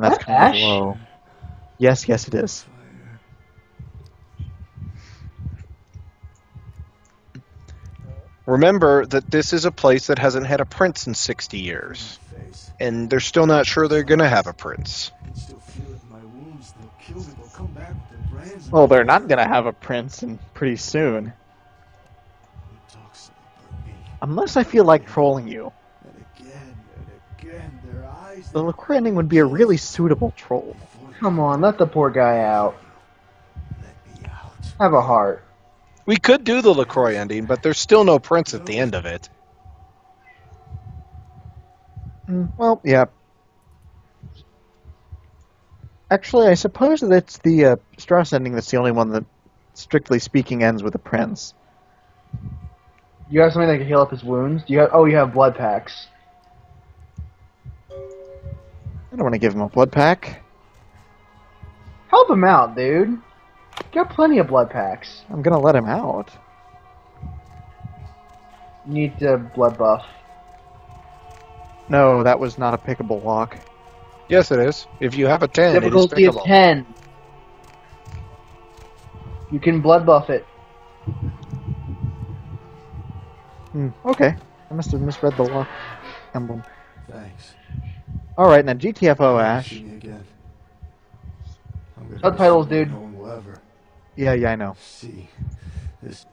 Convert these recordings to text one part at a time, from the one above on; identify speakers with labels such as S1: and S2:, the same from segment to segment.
S1: that's
S2: that
S1: kind of
S2: Ash?
S1: low. Yes, yes, it is.
S3: Remember that this is a place that hasn't had a prince in 60 years. And they're still not sure they're going to have a prince.
S1: Well, they're not gonna have a prince pretty soon. Unless I feel like trolling you. The LaCroix ending would be a really suitable troll.
S2: Come on, let the poor guy out. Have a heart.
S3: We could do the LaCroix ending, but there's still no prince at the end of it.
S1: Well, yeah. Actually, I suppose that it's the Strauss ending that's the only one that, strictly speaking, ends with a prince.
S2: You have something that can heal up his wounds? Do you have? Oh, you have blood packs.
S1: I don't want to give him a blood pack.
S2: Help him out, dude. You got plenty of blood packs.
S1: I'm gonna let him out.
S2: You need to blood buff.
S1: No, that was not a pickable lock.
S3: Yes, it is. If you have a 10,
S2: Difficulty
S3: it is
S2: of
S3: pickable.
S2: 10. You can blood buff it.
S1: Okay. I must have misread the lock emblem.
S4: Thanks.
S1: Alright, now GTFO, Ash.
S2: Subtitles, dude.
S4: No one will ever
S1: Yeah, I know.
S4: see this.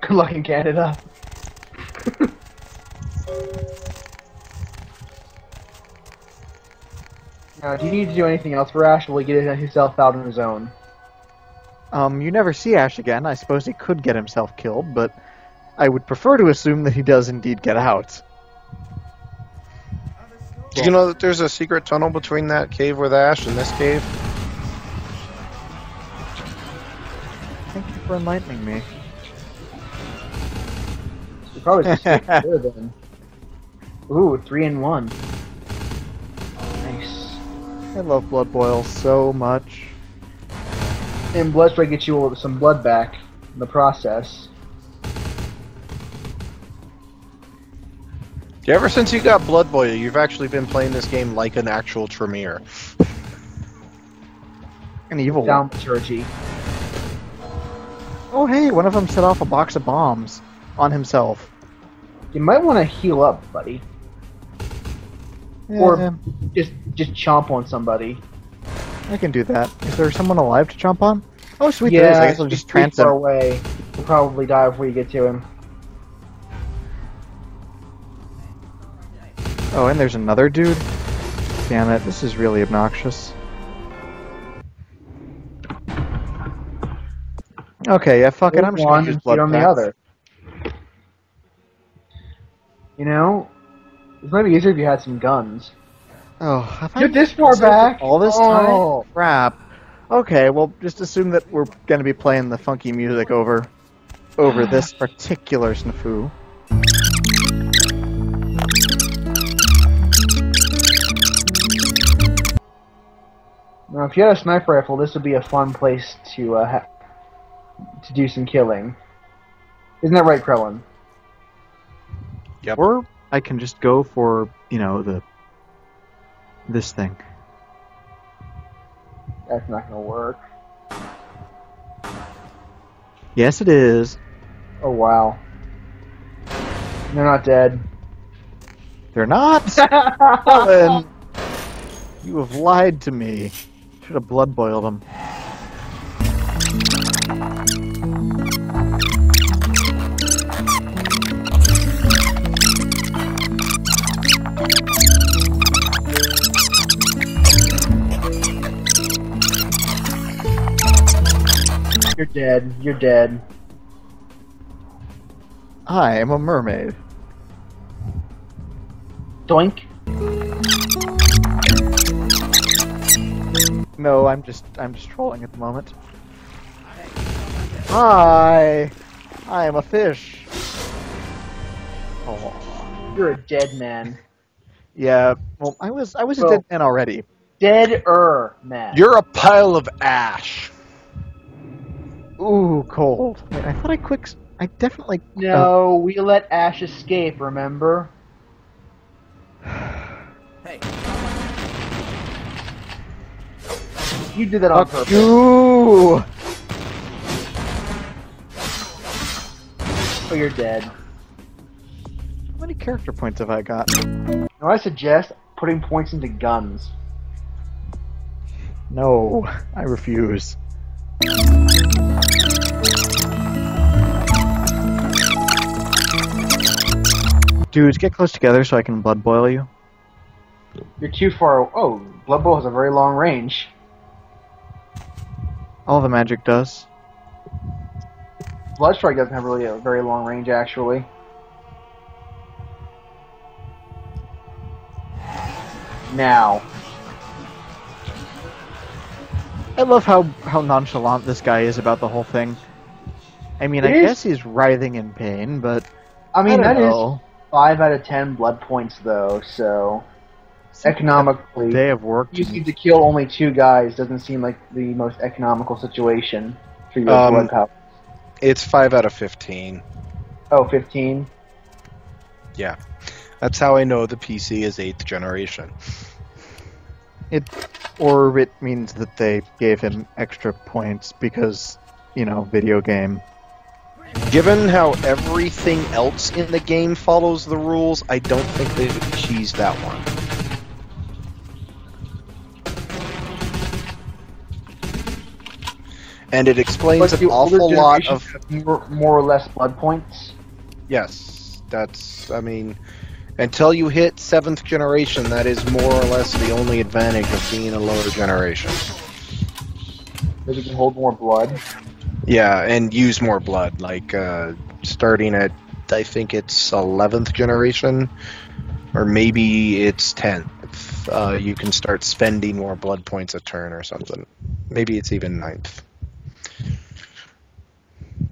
S2: Good luck in Canada. Now, do you need to do anything else for Ash, or will he get himself out on his own?
S1: You never see Ash again. I suppose he could get himself killed, but I would prefer to assume that he does indeed get out.
S3: Do you know that there's a secret tunnel between that cave with Ash and this cave?
S1: Thank you for enlightening me.
S2: You probably just stick there then. Ooh, 3 in 1. Nice.
S1: I love blood boils so much.
S2: And Bloodstrike gets you some blood back in the process.
S3: Yeah, ever since you got Blood Boil, you've actually been playing this game like an actual Tremere.
S1: An evil one.
S2: Thaumaturgy.
S1: Oh hey, one of them set off a box of bombs on himself.
S2: You might want to heal up, buddy.
S1: Yeah,
S2: Or just chomp on somebody.
S1: I can do that. Is there someone alive to jump on? Oh sweet, there is. I guess I'll just trance
S2: far
S1: him.
S2: away. You'll probably die before you get to him.
S1: Oh, and there's another dude? Damn it, this is really obnoxious. Okay, yeah, fuck it, I'm just gonna use blood
S2: on the
S1: packs.
S2: other. You know, this might be easier if you had some guns.
S1: Oh, have I
S2: Get this far back!
S1: all this
S2: Oh.
S1: time? Crap. Okay, well, just assume that we're gonna be playing the funky music over this particular snafu.
S2: Now, if you had a sniper rifle, this would be a fun place to do some killing. Isn't that right, Krellen?
S3: Yep.
S1: Or I can just go for, you know, this thing.
S2: That's not gonna work.
S1: Yes, it is.
S2: Oh wow. They're not dead.
S1: They're not? Krellen, you have lied to me. Should have blood boiled them.
S2: You're dead. You're dead.
S1: I am a mermaid.
S2: Doink.
S1: No, I'm just trolling at the moment. Hi, I am a fish. Oh,
S2: You're a dead man.
S1: yeah. Well, I was a
S2: Well-
S1: dead man already.
S2: Dead-er man.
S3: You're a pile of ash.
S1: Ooh, cold. Wait, I thought I definitely.
S2: No, we let Ash escape, remember? You did that on
S1: Fuck
S2: purpose.
S1: you!
S2: Oh, you're dead.
S1: How many character points have I got?
S2: Now I suggest putting points into guns.
S1: No, I refuse. Dudes, get close together so I can blood boil you.
S2: You're too far. Oh, Blood Bowl has a very long range.
S1: All the magic does.
S2: Blood Strike doesn't have really a very long range, actually. Now.
S1: I love how nonchalant this guy is about the whole thing. I mean, I guess he's writhing in pain, but
S2: I mean,
S1: I
S2: that
S1: don't
S2: is
S1: know.
S2: 5 out of 10 blood points, though, so economically,
S1: Day of work.
S2: you need to kill only 2 guys doesn't seem like the most economical situation for your blood power.
S3: It's 5 out of 15.
S2: Oh, 15?
S3: Yeah. That's how I know the PC is 8th generation.
S1: Or it means that they gave him extra points because, you know, video game.
S3: Given how everything else in the game follows the rules, I don't think they've cheesed that one. And it explains
S2: But
S3: an
S2: the older
S3: awful lot
S2: generations
S3: of...
S2: have more or less blood points.
S3: Yes, that's... I mean, until you hit 7th generation, that is more or less the only advantage of being a lower generation.
S2: That you can hold more blood.
S3: Yeah, and use more blood, like, starting at, I think it's 11th generation, or maybe it's 10th. You can start spending more blood points a turn or something. Maybe it's even 9th.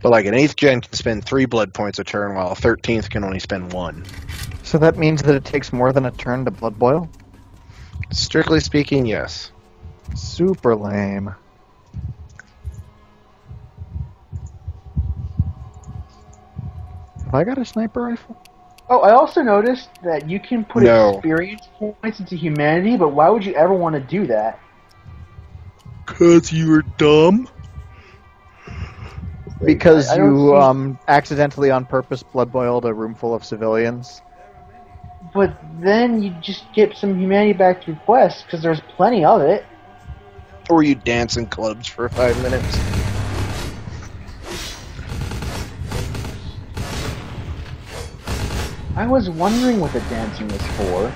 S3: But like an 8th gen can spend 3 blood points a turn, while a 13th can only spend 1.
S1: So that means that it takes more than a turn to blood boil?
S3: Strictly speaking, yes.
S1: Super lame. Have I got a sniper rifle?
S2: Oh, I also noticed that you can put experience points into humanity, but why would you ever want to do that?
S3: 'Cause you're dumb?
S1: Because
S2: I don't
S1: you accidentally on purpose blood boiled a room full of civilians.
S2: But then you just get some humanity back through quests, because there's plenty of it.
S3: Or you dance in clubs for 5 minutes?
S2: I was wondering what the dancing was for.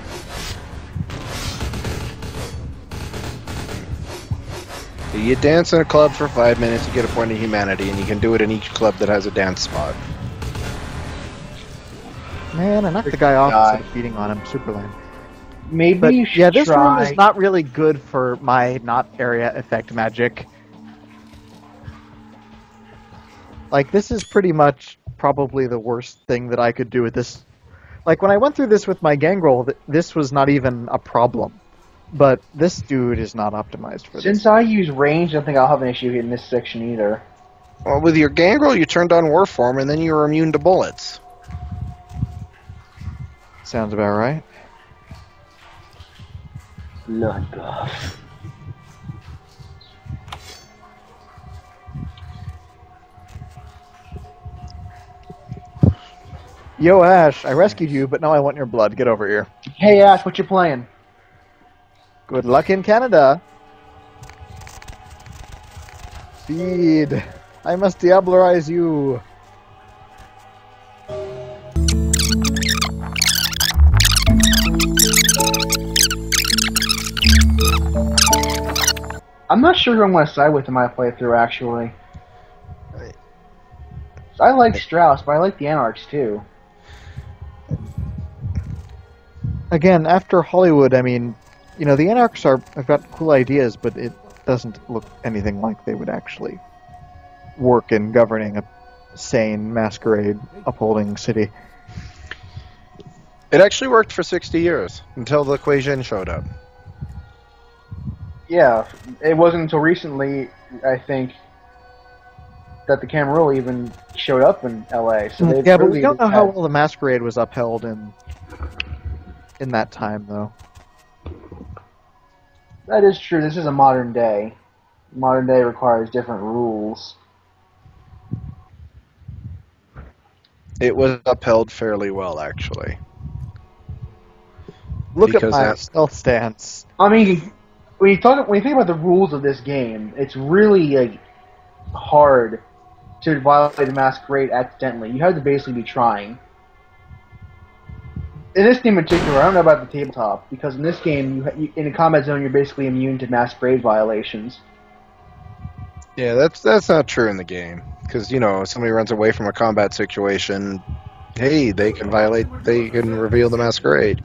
S3: You dance in a club for 5 minutes, you get a point of humanity, and you can do it in each club that has a dance spot.
S1: Man, I knocked the guy off instead of beating on him. Super lame.
S2: Maybe
S1: But
S2: you should
S1: yeah, this room
S2: try...
S1: is not really good for my not area effect magic. Like, this is pretty much probably the worst thing that I could do with this. Like, when I went through this with my gangrel, this was not even a problem. But this dude is not optimized for this.
S2: Since I use range, I don't think I'll have an issue in this section either.
S3: Well, with your gangrel, you turned on Warform, and then you were immune to bullets.
S1: Sounds about right.
S2: Bloodbath.
S1: Yo, Ash, I rescued you, but now I want your blood. Get over here.
S2: Hey Ash, what you playing?
S1: Good luck in Canada. Feed. I must diablerize you.
S2: I'm not sure who I'm going to side with in my playthrough, actually. I like Strauss, but I like the Anarchs, too.
S1: Again, after Hollywood, I mean, you know, the Anarchs have got cool ideas, but it doesn't look anything like they would actually work in governing a sane, Masquerade upholding city.
S3: It actually worked for 60 years, until the Kuei-jin showed up.
S2: Yeah, it wasn't until recently, I think, that the Camarilla even showed up in LA. So
S1: Yeah, but we don't know how well the Masquerade was upheld in that time, though.
S2: That is true. This is a modern day. Modern day requires different rules.
S3: It was upheld fairly well, actually.
S1: Look at
S3: Because
S1: my
S3: that-
S1: stealth stance.
S2: I mean, when you think about the rules of this game, it's really like hard to violate the Masquerade accidentally. You have to basically be trying. In this game in particular, I don't know about the tabletop, because in this game, in a combat zone, you're basically immune to Masquerade violations.
S3: Yeah, that's not true in the game. Because, if somebody runs away from a combat situation, hey, they can reveal the Masquerade.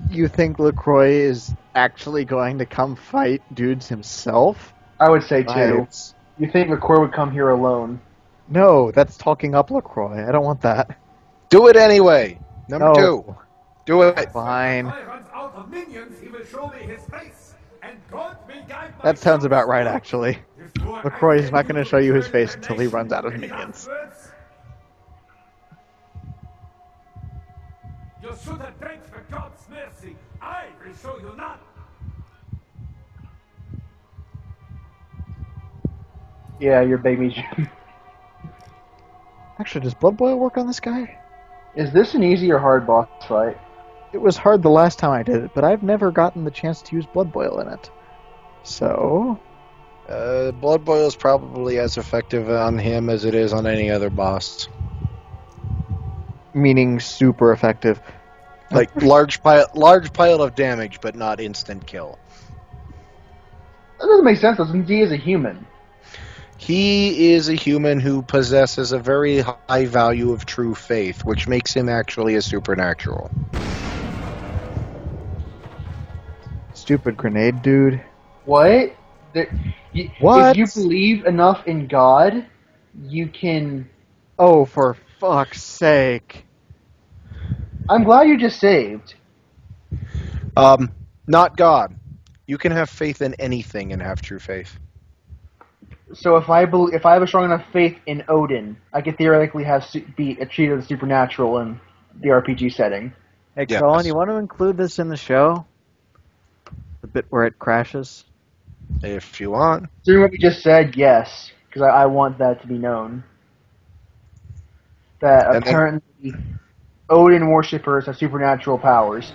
S1: You think LaCroix is actually going to come fight dudes himself?
S2: I would say too.
S1: Right.
S2: You think LaCroix would come here alone?
S1: No, that's talking up LaCroix. I don't want that.
S3: Do it anyway! Number
S1: No.
S3: 2. Do it!
S1: Fine. That sounds about right, actually. LaCroix is not going to show you his face until he runs out of minions.
S5: You should have begged for God's mercy. I will show you none.
S2: Yeah, you're Big Me Jim.
S1: Actually, does Blood Boil work on this guy?
S2: Is this an easy or hard boss fight?
S1: It was hard the last time I did it, but I've never gotten the chance to use Blood Boil in it. So...
S3: Blood Boil is probably as effective on him as it is on any other boss.
S1: Meaning super effective.
S3: Like, large pile of damage, but not instant kill.
S2: That doesn't make sense, though, since he is a human.
S3: He is a human who possesses a very high value of true faith, which makes him actually a supernatural.
S1: Stupid grenade dude.
S2: What?
S1: What?
S2: If you believe enough in God, you can...
S1: Oh, for fuck's sake.
S2: I'm glad you just saved.
S3: Not God. You can have faith in anything and have true faith.
S2: So if I have a strong enough faith in Odin, I could theoretically be treated as supernatural in the RPG setting.
S1: Hey,
S3: Yes.
S1: Krellen, you want to include this in the show? The bit where it crashes?
S3: If you want.
S2: Doing what we just said, yes, because I want that to be known. That
S3: And then-
S2: apparently Odin worshippers have supernatural powers.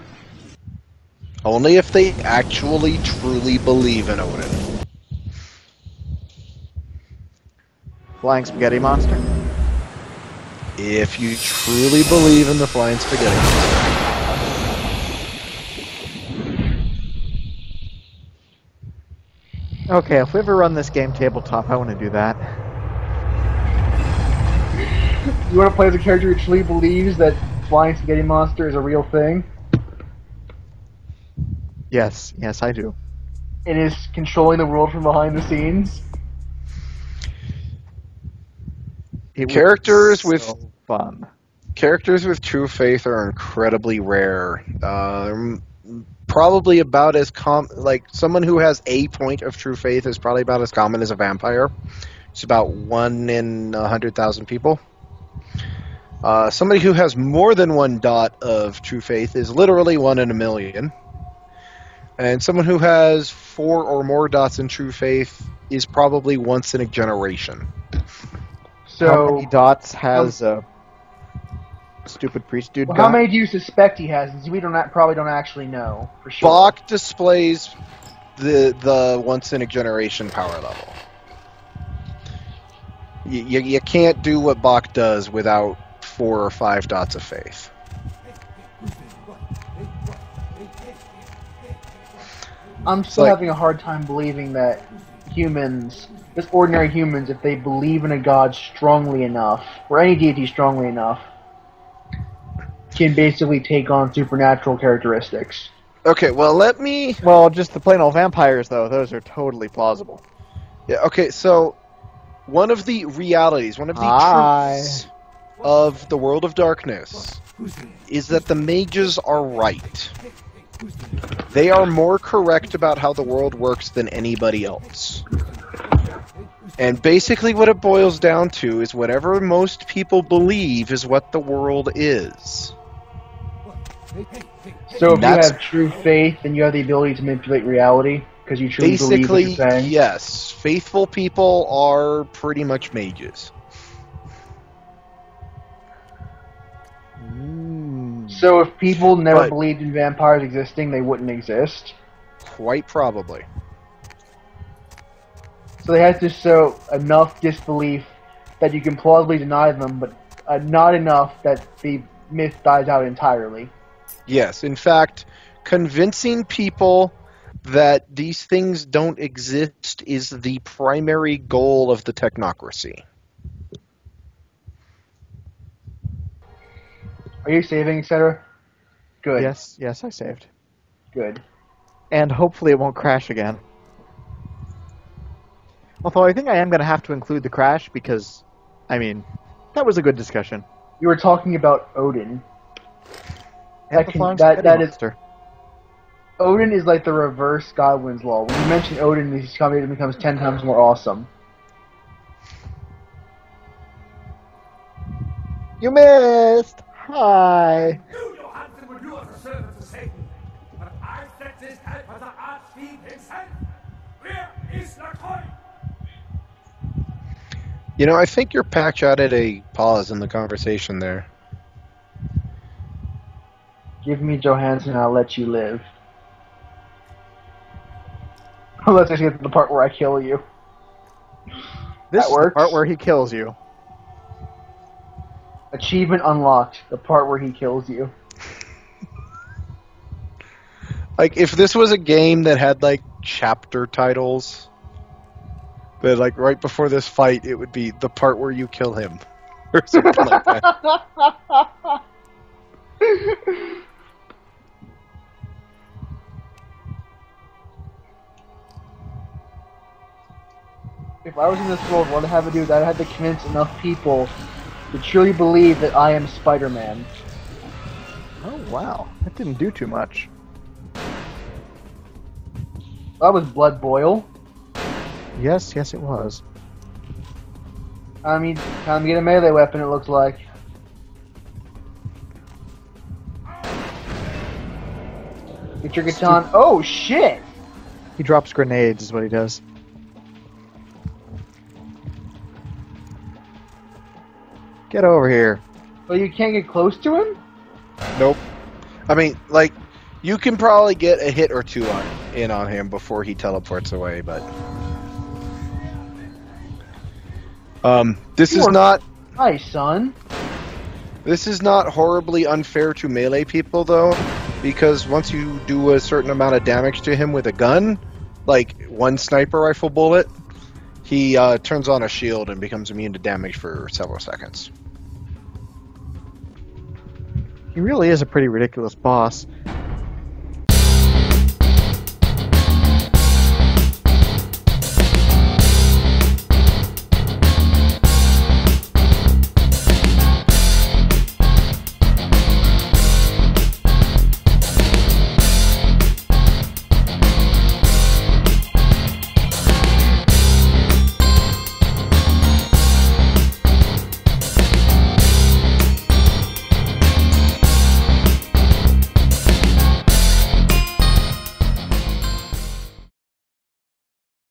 S3: Only if they actually, truly believe in Odin.
S1: Flying spaghetti monster?
S3: If you truly believe in the flying spaghetti monster.
S1: Okay, if we ever run this game tabletop, I want to do that.
S2: You want to play as a character who truly believes that Flying Spaghetti Monster is a real thing
S1: Yes, I do.
S2: and is controlling the world from behind the scenes?
S1: It would be
S3: Characters
S1: so
S3: with-
S1: fun.
S3: Characters with true faith are incredibly rare. Probably about as someone who has a point of true faith is probably about as common as a vampire. It's about 1 in 100,000 people. Somebody who has more than 1 dot of true faith is literally 1 in a million. And someone who has 4 or more dots in true faith is probably once in a generation.
S1: How
S2: So,
S1: many dots has a stupid priest dude
S2: well,
S1: got?
S2: how many do you suspect he has? Since we probably don't actually know for sure.
S3: Bach displays the once in a generation power level. You can't do what Bach does without 4 or 5 dots of faith.
S2: I'm still
S3: like-
S2: having a hard time believing that humans, just ordinary humans, if they believe in a god strongly enough, or any deity strongly enough, can basically take on supernatural characteristics.
S3: Okay, well let me.
S1: Well, just the plain old vampires, though. Those are totally plausible.
S3: Yeah. Okay, so one of the realities, one of the
S1: Hi.
S3: truths of the world of darkness is that the mages are right. They are more correct about how the world works than anybody else. And basically what it boils down to is whatever most people believe is what the world is.
S2: So if you
S3: That's-
S2: have true faith, then you have the ability to manipulate reality because you truly believe what
S3: Basically,
S2: you're saying.
S3: yes. Faithful people are pretty much mages.
S2: So if people never
S3: But-
S2: believed in vampires existing, they wouldn't exist.
S3: Quite probably.
S2: So they had to show enough disbelief that you can plausibly deny them, but not enough that the myth dies out entirely.
S3: Yes, in fact, convincing people that these things don't exist is the primary goal of the technocracy.
S2: Are you saving, etc.? Good.
S1: Yes, I saved.
S2: Good.
S1: And hopefully it won't crash again. Although I think I am going to have to include the crash because, I mean, that was a good discussion.
S2: You were talking about Odin. That
S1: Amplifying
S2: that
S1: spaghetti
S2: is
S1: monster.
S2: Odin is like the reverse Godwin's law. When you mention Odin, it becomes 10 times more awesome.
S1: You missed! Hi!
S5: You, Johansson, would do us a service to Satan. But I set this head for the Archfiend himself. Where is the coin?
S3: You know, I think your patch added a pause in the conversation there.
S2: Give me Johansson and I'll let you live. Unless I get to the part where I kill you.
S1: This
S2: That
S1: is the
S2: works.
S1: part where he kills you.
S2: Achievement unlocked. The part where he kills you.
S3: Like, if this was a game that had, like, chapter titles, that, like, right before this fight, it would be the part where you kill him. Or something like that.
S2: If I was in this world, what I'd have to do is I'd have to convince enough people to truly believe that I am Spider-Man.
S1: Oh, wow. That didn't do too much.
S2: That was Blood Boil.
S1: Yes, it was.
S2: I mean, time to get a melee weapon, it looks like. Get your Gatan. Oh, shit!
S1: He drops grenades, is what he does. Get over here.
S2: Well, you can't get close to him?
S3: Nope. I mean, like, you can probably get a hit or two on him before he teleports away, but... This is not...
S2: Hi, son.
S3: This is not horribly unfair to melee people, though, because once you do a certain amount of damage to him with a gun, like one sniper rifle bullet, he turns on a shield and becomes immune to damage for several seconds.
S1: He really is a pretty ridiculous boss.